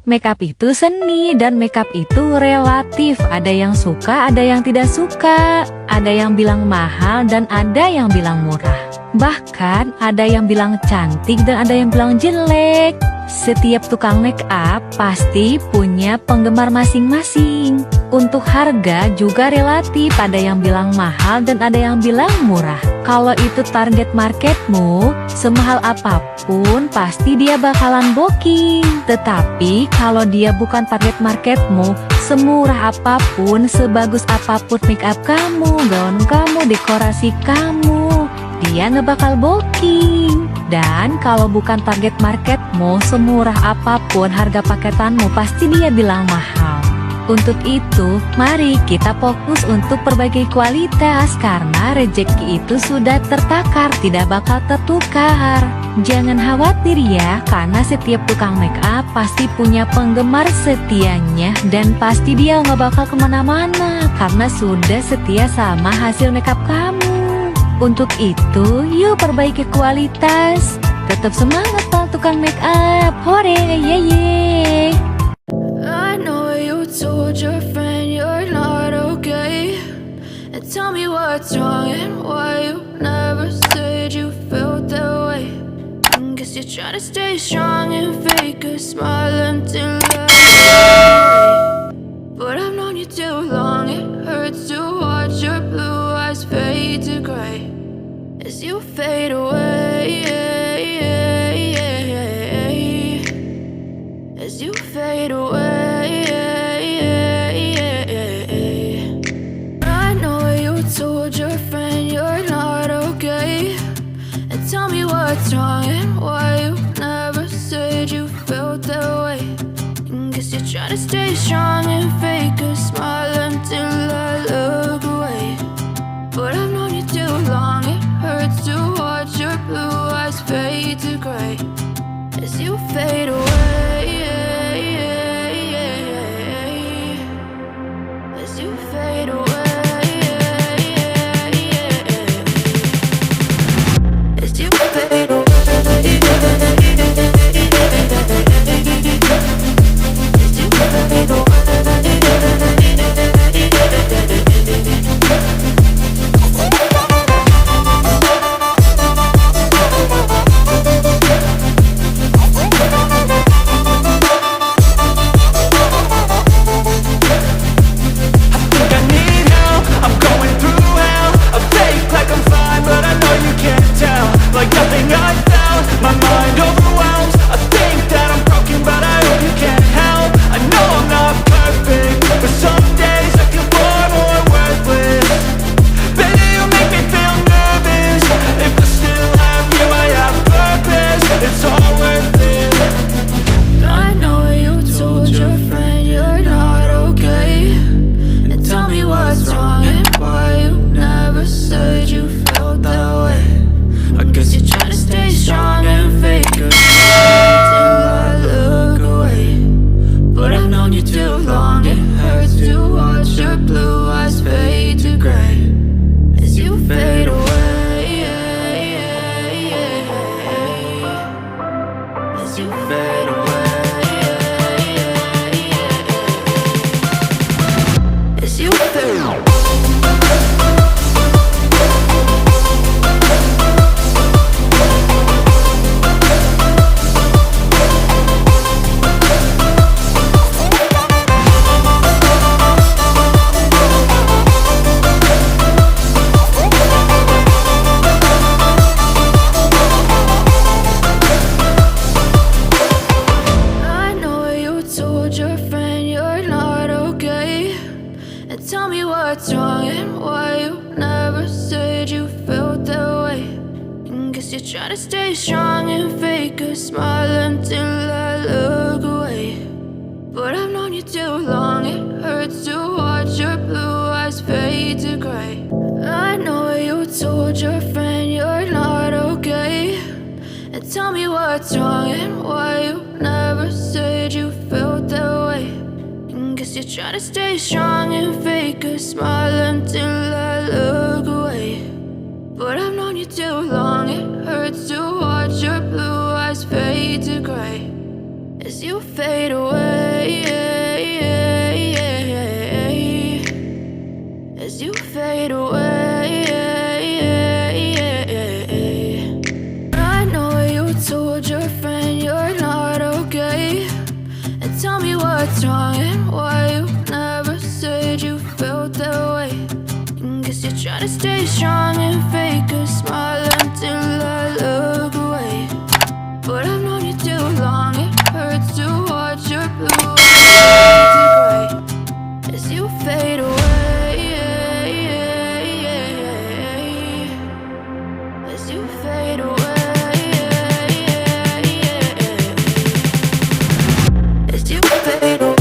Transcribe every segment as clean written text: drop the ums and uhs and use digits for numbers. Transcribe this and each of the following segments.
Makeup itu seni dan makeup itu relatif. Ada yang suka, ada yang tidak suka. Ada yang bilang mahal dan ada yang bilang murah. Bahkan ada yang bilang cantik dan ada yang bilang jelek. Setiap tukang makeup pasti punya penggemar masing-masing. Untuk harga juga relatif, ada yang bilang mahal dan ada yang bilang murah. Kalau itu target marketmu, semahal apapun pasti dia bakalan booking. Tetapi kalau dia bukan target marketmu, semurah apapun, sebagus apapun makeup kamu, gaun kamu, dekorasi kamu, dia nggak bakal booking. Dan kalau bukan target marketmu, semurah apapun harga paketanmu pasti dia bilang mahal. Untuk itu, mari kita fokus untuk perbaiki kualitas, karena rezeki itu sudah tertakar, tidak bakal tertukar. Jangan khawatir ya, karena setiap tukang make up pasti punya penggemar setianya, dan pasti dia nggak bakal kemana-mana, karena sudah setia sama hasil make up kamu. Untuk itu, yuk perbaiki kualitas. Tetap semangat para tukang make up. Hore, ye ye. I know you told your friend you're not okay, and tell me what's wrong and why you never said you felt that way. Guess you're trying to stay strong and fake a smile until I but I've known you too long. It hurts to watch your blue eyes fade to gray as you fade away, as you fade away. I know you told your friend you're not okay, and tell me what's wrong and why you never said you felt that way. Guess you're trying to stay strong and fake a smile until I look away. But I've known you too long. It hurts to watch your blue eyes fade to gray as you fade away, as you fade away, as you fade away. Tell me what's wrong and why you never said you felt that way. Guess you're trying to stay strong and fake a smile until I look away. But I've known you too long. It hurts to watch your blue eyes fade to gray. I know you told your friend you're not okay, and tell me what's wrong and why you never said you felt that way. Guess you're trying to stay strong and fake a smile until I look away. But I've known you too long. It hurts to watch your blue eyes fade to gray as you fade away. wrong and why you never said you felt that way. Guess you're trying to stay strong and fake a smile until I look away. But I've known you too long, it hurts to watch your blue eyes fade to gray as you fade away. As you fade away. As you fade away.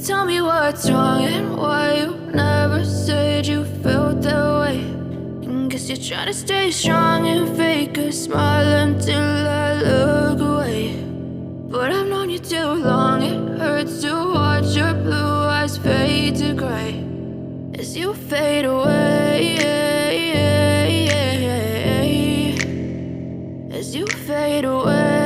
Tell me what's wrong and why you never said you felt that way. Guess you're trying to stay strong and fake a smile until I look away. But I've known you too long, it hurts to watch your blue eyes fade to gray as you fade away. As you fade away.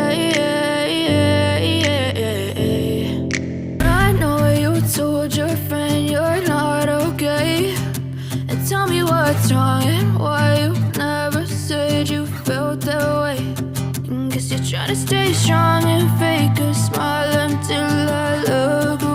I know you told your friend you're not okay. And tell me what's wrong and why you never said you felt that way. Guess you're trying to stay strong and fake a smile until I look away.